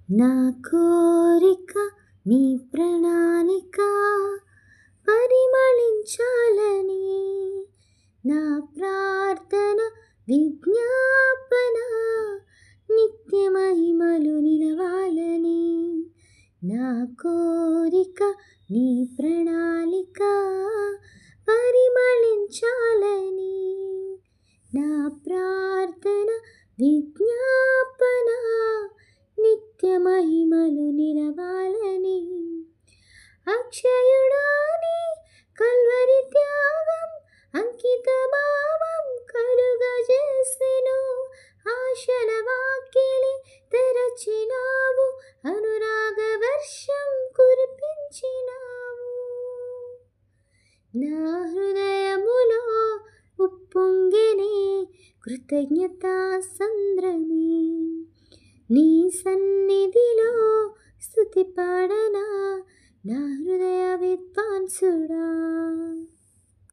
నా కోరిక నీ ప్రణాళిక పరిమళించాలని, నా ప్రార్థన విజ్ఞాపన నిత్య మహిమలు నిలవాలని. నా కోరిక నీ ప్రణాళిక పరిమళించాలని, నా ప్రార్థన విజ్ఞాపన నిత్య మహిమలు నిలవాలని. అక్షయుడాని కల్వరి త్యాగం అంకిత భావం కలుగజేసెను. ఆశల వాకిలి తెరచినావు, అనురాగ వర్షం కురిపించినావు. నా హృదయములో ఉప్పొంగెనే కృతజ్ఞతా సంద్రమే, నీ సన్నిధిలో స్తుతి పాడనా నా హృదయ విద్వాంసుడా.